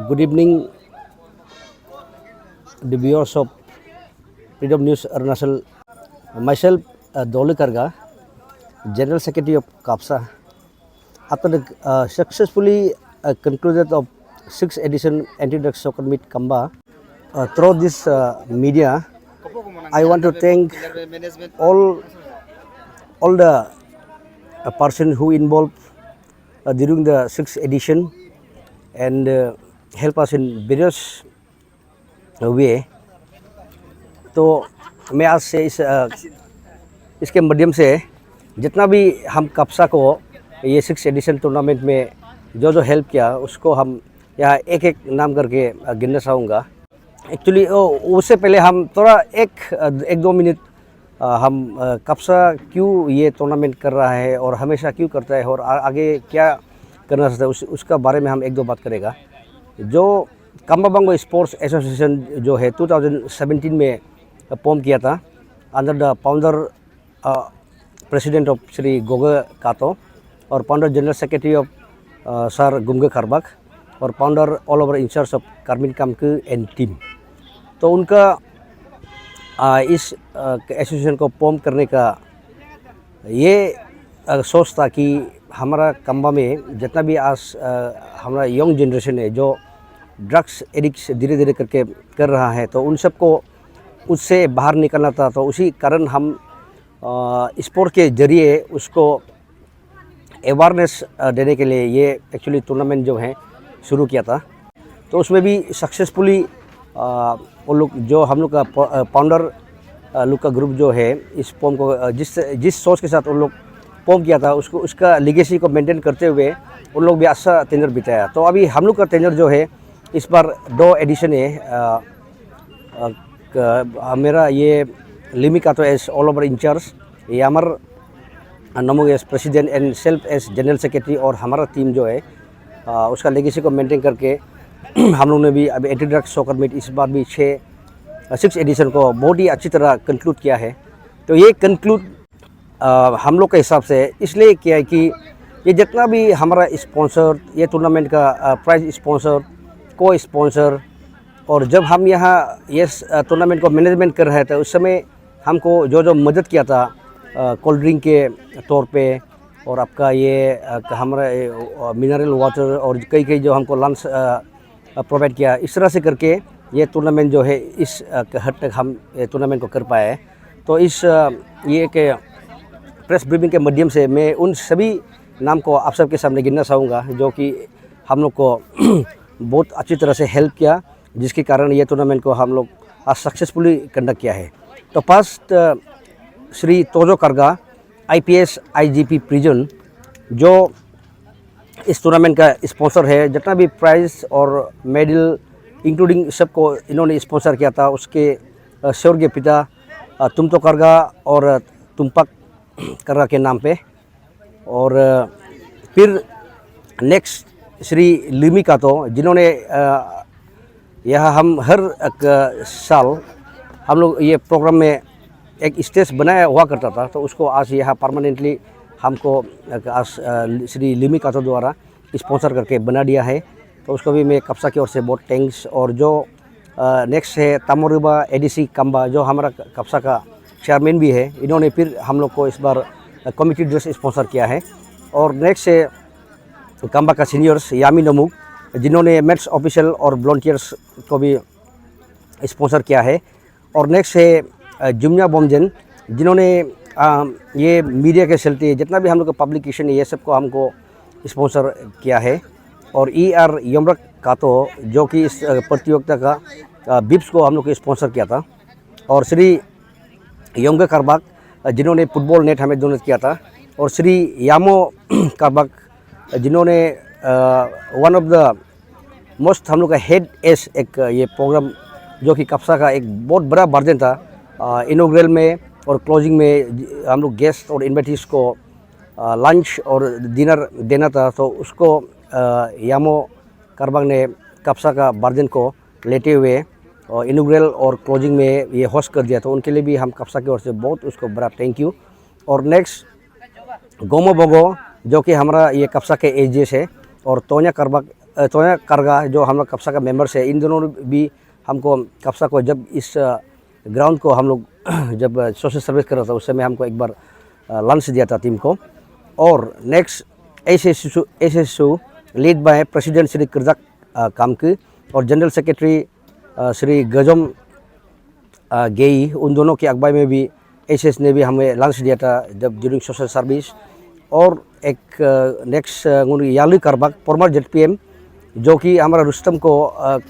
Good evening, the viewers of Freedom News Arunachal. Myself, Dole Karga, General Secretary of KAPSA. After the successfully concluded of 6th edition Anti-Drugs Soccer Meet Kamba, through this media, I want to thank all all the person who involved during the 6th edition and help us in various way. तो मैं आज से इसके माध्यम से जितना भी हम कप्सा को ये 6th एडिशन टूर्नामेंट में जो जो हेल्प किया उसको हम यहाँ एक एक नाम करके गिनना चाहूँगा। एक्चुअली उससे पहले हम थोड़ा एक दो मिनट हम कप्सा क्यों ये टूर्नामेंट कर रहा है और हमेशा क्यों करता है और आगे क्या करना चाहता है उसका बारे में हम एक दो बात करेगा। जो कम्बाबांगो स्पोर्ट्स एसोसिएशन जो है 2017 में फॉर्म किया था under the founder president of Shri Goge Kato और founder general secretary of sir Gunge Kharbak और founder all over incharge of Karmin Kamku and team. तो उनका इस एसोसिएशन को फॉर्म करने का ये सोच था कि हमारा कम्बा में जितना भी आज हमारा यंग जनरेशन है जो ड्रग्स एडिक्ट धीरे धीरे करके कर रहा है तो उन सबको उससे बाहर निकलना था। तो उसी कारण हम स्पोर्ट के ज़रिए उसको अवेयरनेस देने के लिए ये एक्चुअली टूर्नामेंट जो है शुरू किया था। तो उसमें भी सक्सेसफुली वो लोग जो हम लोग का फाउंडर लोग का ग्रुप जो है इस फॉर्म को जिस सोच के साथ उन लोग फॉर्म किया था उसको उसका लीगेसी को मेंटेन करते हुए उन लोग भी अच्छा टेंडर बिताया। तो अभी हम लोग का टेंडर जो है इस बार 2 एडिशन है। मेरा ये लिमी कातो एज ऑल ओवर इंचार्ज, ये Amar Namog as president and self as general secretary और हमारा टीम जो है उसका लेगेसी को मेंटेन करके हम लोग ने भी अभी एंटी ड्रग्स सॉकर मीट इस बार भी 6 एडिशन को बहुत ही अच्छी तरह कंक्लूड किया है। तो ये कंक्लूड हम लोग के हिसाब से इसलिए किया है कि ये जितना भी हमारा स्पॉन्सर ये टूर्नामेंट का प्राइज स्पॉन्सर को स्पॉन्सर और जब हम यहाँ ये टूर्नामेंट को मैनेजमेंट कर रहे थे उस समय हमको जो जो मदद किया था कोल्ड ड्रिंक के तौर पे और आपका ये हमारा मिनरल वाटर और कई जो हमको लंच प्रोवाइड किया, इस तरह से करके ये टूर्नामेंट जो है इस हद तक हम टूर्नामेंट को कर पाए। तो इस ये के प्रेस ब्रीफिंग के माध्यम से मैं उन सभी नाम को आप सबके सामने गिनना चाहूँगा जो कि हम लोग को बहुत अच्छी तरह से हेल्प किया, जिसके कारण ये टूर्नामेंट को हम लोग आज सक्सेसफुली कंडक्ट किया है। तो फर्स्ट श्री तोजो करगा IPS IGP प्रिजन जो इस टूर्नामेंट का स्पॉन्सर है, जितना भी प्राइज़ और मेडल इंक्लूडिंग सबको इन्होंने स्पॉन्सर किया था उसके स्वर्गीय पिता तुमतो करगा और तुम्पक करगा के नाम पे। और फिर नेक्स्ट श्री लिमी कातो जिन्होंने यह हम हर साल हम लोग ये प्रोग्राम में एक स्टेज बनाया हुआ करता था, तो उसको आज यहाँ परमानेंटली हमको आज श्री लिमी कातो द्वारा स्पॉन्सर करके बना दिया है। तो उसको भी मैं कप्सा की ओर से बहुत थैंक्स। और जो नेक्स्ट है तामोरुबा ADC कम्बा जो हमारा कप्सा का चेयरमैन भी है, इन्होंने फिर हम लोग को इस बार कमिटी ड्रेस स्पॉन्सर किया है। और नेक्स्ट है कम्बा का सीनियर्स यामी नमुक जिन्होंने मैट्स ऑफिशियल और वॉलंटियर्स को भी स्पॉन्सर किया है। और नेक्स्ट है जुमिया बोमजन जिन्होंने ये मीडिया के चलते जितना भी हम लोग का पब्लिकेशन है ये सबको हमको स्पॉन्सर किया है। और ER यमरक कातो जो कि इस प्रतियोगिता का बिप्स को हम लोग को स्पॉन्सर किया था। और श्री योंगे करबाक जिन्होंने फुटबॉल नेट हमें डोनेट किया था। और श्री यामो करबाक जिन्होंने वन ऑफ द मोस्ट हम लोग का हेड एस एक ये प्रोग्राम जो कि कप्सा का एक बहुत बड़ा वर्जन था, इनोग्रल में और क्लोजिंग में हम लोग गेस्ट और इन्वाइटीज को लंच और डिनर देना था। तो उसको यामो करबाक ने कप्सा का वर्जन को लेते हुए इनोग्रल और क्लोजिंग में ये होस्ट कर दिया। तो उनके लिए भी हम कप्सा की ओर से बहुत उसको बड़ा थैंक यू। और नेक्स्ट गोमो बोगो जो कि हमारा ये कप्सा के एजेस है और तोन्या करबाक तोया करगा जो हम लोग कप्सा का मेंबर्स है, इन दोनों भी हमको कप्सा को जब इस ग्राउंड को हम लोग जब सोशल सर्विस कर रहा था उस समय हमको एक बार लंच दिया था टीम को। और next SSU lead by president Shri Kirjak Kamki और जनरल सेक्रेटरी श्री गजम गेई, उन दोनों की अगुवाई में भी एसएस ने भी हमें लंच दिया था जब ड्यूरिंग सोशल सर्विस। और एक नेक्स्ट याली करबाक फॉर्मर जेडपीएम जो कि हमारा रुस्तम को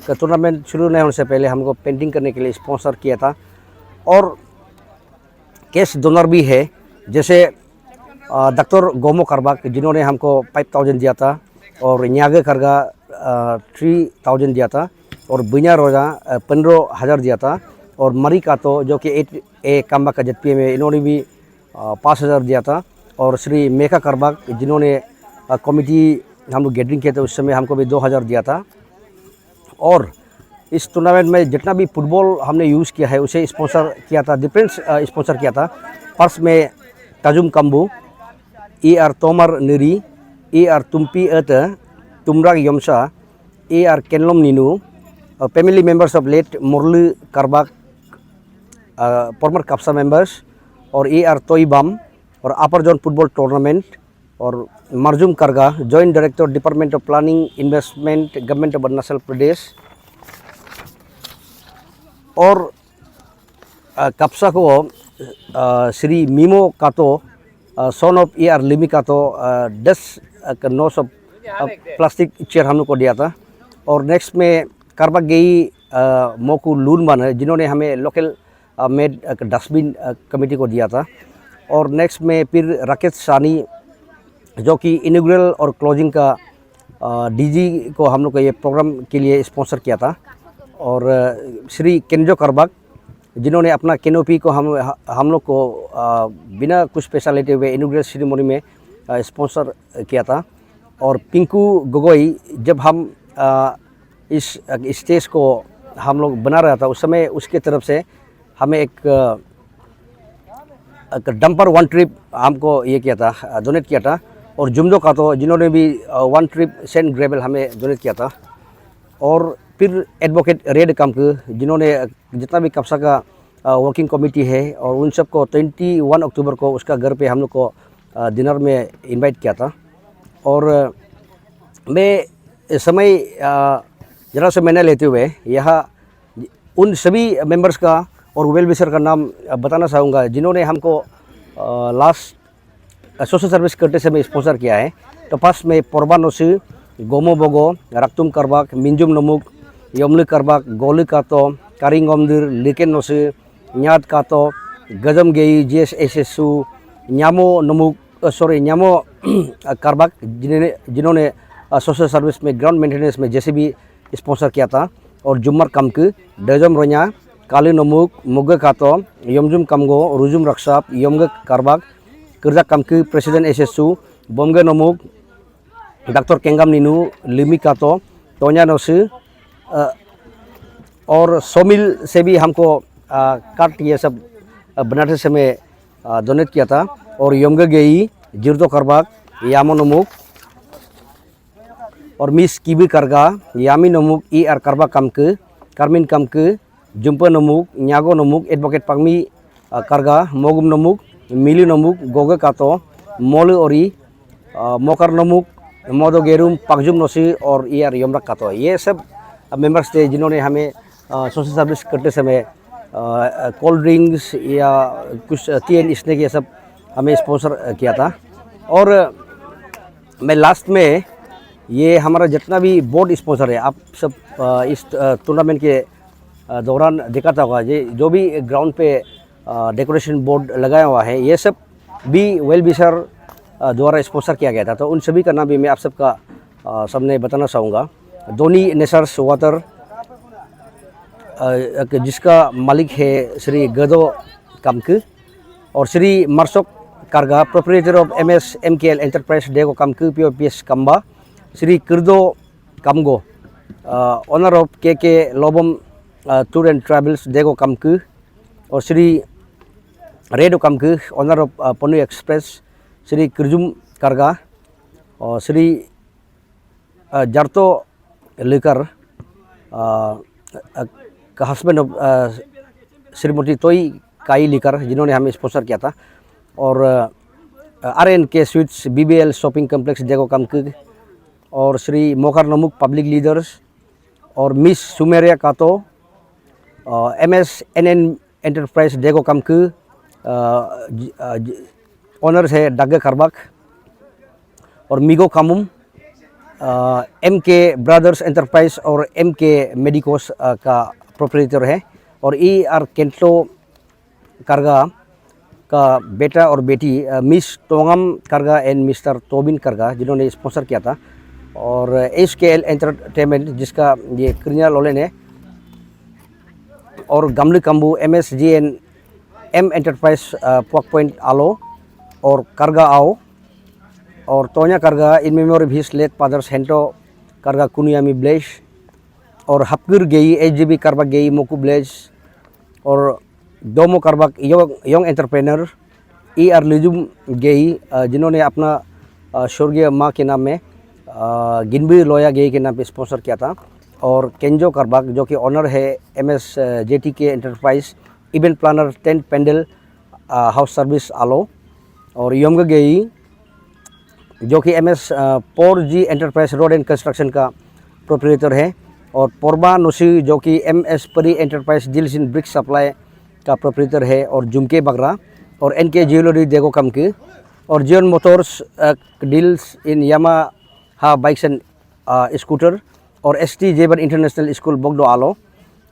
टूर्नामेंट शुरू नहीं होने से पहले हमको पेंटिंग करने के लिए स्पॉन्सर किया था। और कैश डोनर भी है, जैसे डॉक्टर गोमो करबाक जिन्होंने हमको 5000 दिया था और न्यागे करगा 3000 दिया था और बुनिया रोजा 15000 दिया था। और मरी कातो जो कि 8A काम्बा का जेडपीएम है, इन्होंने भी 5000 दिया था। और श्री मेका करबाक जिन्होंने कमिटी हम लोग गैदरिंग किए थे उस समय हमको भी 2000 दिया था। और इस टूर्नामेंट में जितना भी फुटबॉल हमने यूज़ किया है उसे स्पॉन्सर किया था, डिफरेंस स्पॉन्सर किया था। फर्स्ट में ताजुम कम्बू, AR Tomar Niri, AR Tumpi Tumrag Yamsa, AR Kenlam Ninu, family members of late Murli Karbak former Kapsa members, और AR तोईबाम और अपर जोन फुटबॉल टूर्नामेंट, और Marjum Karga joint director department of planning investment government of Arunachal Pradesh. और कप्सा को श्री मीमो कातो सन ऑफ AR लिमी कातो 10 नोस ऑफ प्लास्टिक चेयर हम लोग को दिया था। और नेक्स्ट में करबाक गई मोकू लूनमान है जिन्होंने हमें लोकल मेड डस्टबिन कमेटी को दिया था। और नेक्स्ट में फिर राकेश सानी जो कि इनॉग्रेल और क्लोजिंग का डीजी को हम लोग को ये प्रोग्राम के लिए स्पॉन्सर किया था। और श्री केंजो करबाक जिन्होंने अपना कैनोपी को हम लोग को बिना कुछ पैसा लेते हुए इनॉग्रेल सेरेमनी में स्पॉन्सर किया था। और पिंकू गोगोई जब हम इस स्टेज को हम लोग बना रहा था उस समय उसके तरफ से हमें एक डंपर 1 ट्रिप हमको ये किया था, डोनेट किया था। और जुमदो का तो जिन्होंने भी 1 ट्रिप सैंड ग्रेवल हमें डोनेट किया था। और फिर एडवोकेट रेड कामकू जिन्होंने जितना भी कप्सा का वर्किंग कमेटी है और उन सबको 21 अक्टूबर को उसका घर पे हम लोग को डिनर में इनवाइट किया था। और मैं समय ज़रा से मैंने लेते हुए यहाँ उन सभी मेंबर्स का और वेल विशर का नाम बताना चाहूँगा जिन्होंने हमको लास्ट सोशल सर्विस करते समय स्पॉन्सर किया है। तो फर्स्ट में पोरबा नोसी, गोमो बोगो, राक्तुम करबाक, मिंजुम नमुक, यमली करबाक, गोली कातो, कारिंगमदिर, लिकेन नोसी, न्याद कातो, गजम गेई, GSSSU, न्यामो नमुक न्यामो करबाक जिन्होंने सोशल सर्विस में ग्राउंड मेंटेनेंस में जैसे भी स्पॉन्सर किया था। और जुम्मर कमकू, डजम रो냐, काली नमुक, मुगे कातो, यमजुम कमगो, रुजुम रक्षाप, यमगे करबाक, किरजा कमकू, प्रेसिडेंट SSU, बोमगे नमुक, डॉक्टर केंगम नीनू, लिमी कातो, तोन्या नोसी। और सोमिल से भी हमको काट ये सब बनाते समय डोनेट किया था। और यमगे गेई, जिरदो करबाक, यामो नमुक, और मिस किबी करगा, यामी नमुक, ER करबा कमकू, कार्मिन कमकू, जुम्पो नमुक, न्यागो नमुक, एडवोकेट पागमी करगा, मोगुम नमुक, मिली नमुक, गोगे कातो, मोलू ओरी, मोकर नमुक, मोदो गेरुम, पागजुम नोसी और ER यमरक कातो। ये सब मेंबर्स थे जिन्होंने हमें सोशल सर्विस करते समय कोल्ड ड्रिंक्स या कुछ टी एंड स्नैक ये सब हमें स्पॉन्सर किया था। और मैं लास्ट में ये हमारा जितना भी बोर्ड स्पॉन्सर है आप सब इस टूर्नामेंट के दौरान दिखाता होगा, ये जो भी ग्राउंड पे डेकोरेशन बोर्ड लगाया हुआ है ये सब भी वेल विशर द्वारा स्पॉन्सर किया गया था। तो उन सभी का नाम भी मैं आप सबका सामने बताना चाहूँगा। धोनी नेचर्स वाटर जिसका मालिक है श्री गदो कमकू, और Shri Marsok Karga proprietor of MSMKL enterprise Dego Kamku POPS Kamba, Shri Kirdo Kamgo owner of KK Lobam tour and travels Dego Kamku, और Shri Redo Kamku owner of Panu express Shri Kirjum Karga, और श्री जारतो लिकर का husband of Shrimati Toi Kai liquor, जिन्होंने हमें स्पॉन्सर किया था, और RNK sweets, BBL shopping complex देगो कामकु, और श्री मोकार नमुक पब्लिक लीडर्स, और मिस सुमेरिया कातो, MSNN एंटरप्राइज देगो कामकु, ऑनर्स है डागे कारबाक, और मिगो कामुम, MK ब्रदर्स एंटरप्राइज और MK मेडिकोस का प्रोप्राइटर है, और ER केंटलो कारगा का बेटा और बेटी मिस तोंगम कारगा एंड मिस्टर तोबिन कारगा, जिन्होंने स्पॉन्सर किया था, और HKL एंटरटेनमेंट जिसका ये क्रिनिया लोलेन है, और Gamli Kambu MSGN M enterprise Pok point Aalo, और कारगा आओ, और Tonya Karga in memory of his late father's Hento Karga Kuniyami ब्लेज, और हपगिर गेई HGB कारबा गेई मोकू ब्लेज, और Domo Karbak young entrepreneur ER Lijum Gei, जिन्होंने अपना स्वर्गीय माँ के नाम में गिनबी लोया गेई के नाम पे स्पॉन्सर किया था, और केंजो कारबाक जो कि ऑनर है MSJTK enterprise event planner tent pandal house service Aalo, और यंग गेई जो कि MS4G enterprise road and construction का प्रोप्राइटर है, और पोरबा नोसी जो कि MS Pari enterprise deals in brick supply का प्रोप्राइटर है, और जुमके बगरा, और NK ज्वेलरी देगो कामकी, और Zion motors deals in Yamaha bikes and scooter, और ST Jeber international school Bogdo Aalo,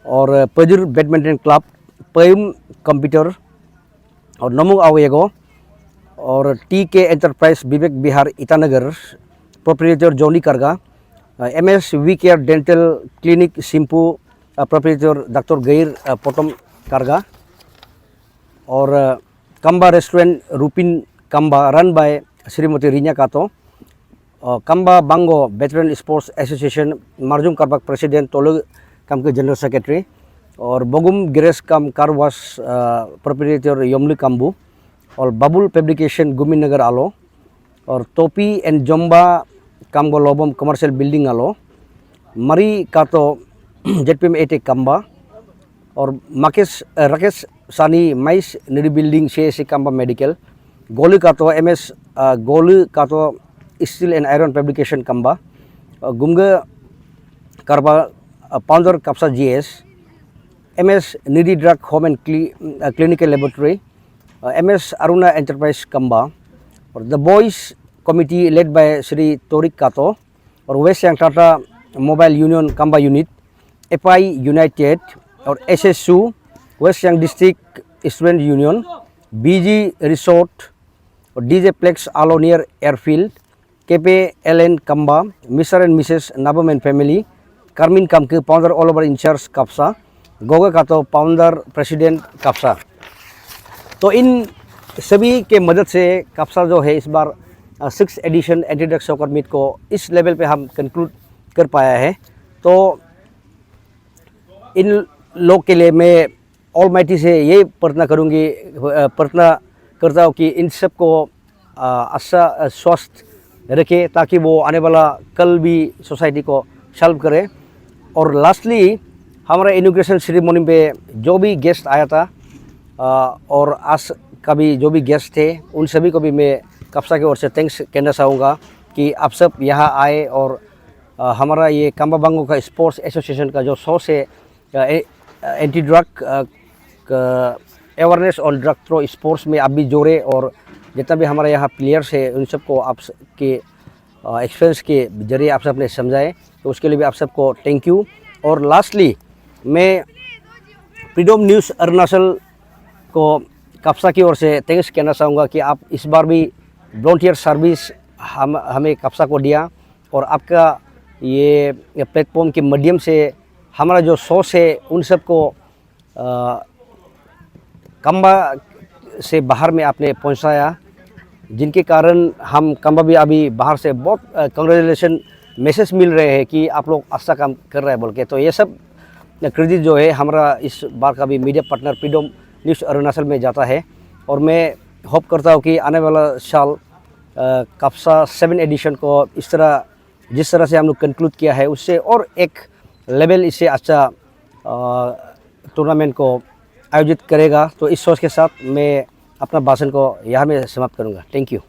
और Pajur badminton club, Pam computer, और नमु आवेगो, और TK enterprise Vivek Bihar Itanagar proprietor Joni Karga, MS we care dental clinic Simpu proprietor doctor Gair Potam Karga, और Kamba restaurant Rupin Kamba run by Shrimati Reena Kato, Kamba Bango veteran sports association Marjum Karbak president Tolu Kamke general secretary, और बगुम grace कम कारवास proprietor यमली कम्बू, और बबुल fabrication Gumin नगर आलो, और टोपी and जम्बा कामगो लोबम commercial building आलो, मरी कातो ZPM 8 कम्बा, और राकेश सानी माइस निरी बिल्डिंग CSC कम्बा मेडिकल, गोली कातो MS Goli Kato steel and iron fabrication Kamba, Gumag Karba founder Kapsa GS, MS Niri drug home and clinical laboratory, MS Aruna enterprise Kamba, और the boys committee led by Shri Torik Kato, और west Siang Tata mobile union Kamba unit, FI united, और SSU west Siang district student union, BG resort, और DJ plex Aalo near airfield, KPLN Kamba, Mr and Mrs Nabam and family, Karmin Kamke founder all over in charge कापसा, गोगे कातो founder president कापसा। तो इन सभी के मदद से कापसा जो है इस बार 6th edition anti-drugs soccer meet को इस लेवल पे हम कंक्लूड कर पाया है। तो इन लोग के लिए मैं ऑलमाइटी से ये प्रार्थना करता हूँ कि इन सब को अच्छा स्वस्थ रखे, ताकि वो आने वाला कल भी सोसाइटी को सॉल्व करे। और लास्टली हमारा इनॉग्रेशन सेरेमनी पे जो भी गेस्ट आया था और आज का भी जो भी गेस्ट थे, उन सभी को भी मैं कापसा की ओर से थैंक्स कहना चाहूँगा कि आप सब यहाँ आए और हमारा ये कम्बा बांगो का स्पोर्ट्स एसोसिएशन का जो सोच है anti drug awareness on drug through sports में आप भी जोड़े, और जितना भी हमारे यहाँ प्लेयर्स है उन सबको आप के एक्सपीरियंस के जरिए आप सब ने समझाए, तो उसके लिए भी आप सबको थैंक यू। और लास्टली मैं फ्रीडम न्यूज़ अरुणाचल को कापसा की ओर से थैंक्स कहना चाहूँगा कि आप इस बार भी वॉलंटियर सर्विस हमें कापसा को दिया, और आपका ये प्लेटफॉर्म के माध्यम से हमारा जो सोच है उन सबको कम्बा से बाहर में आपने पहुंचाया, जिनके कारण हम कम्बा भी अभी बाहर से बहुत कांग्रेचुलेशन मैसेज मिल रहे हैं कि आप लोग अच्छा काम कर रहे हैं बोल के। तो ये सब क्रेडिट जो है हमारा इस बार का भी media partner freedom news Arunachal में जाता है। और मैं होप करता हूँ कि आने वाला साल कापसा 7 एडिशन को इस तरह जिस तरह से हम लोग कंक्लूड किया है उससे और एक लेवल इससे अच्छा टूर्नामेंट को आयोजित करेगा। तो इस सोच के साथ मैं अपना भाषण को यहाँ में समाप्त करूँगा। Thank you.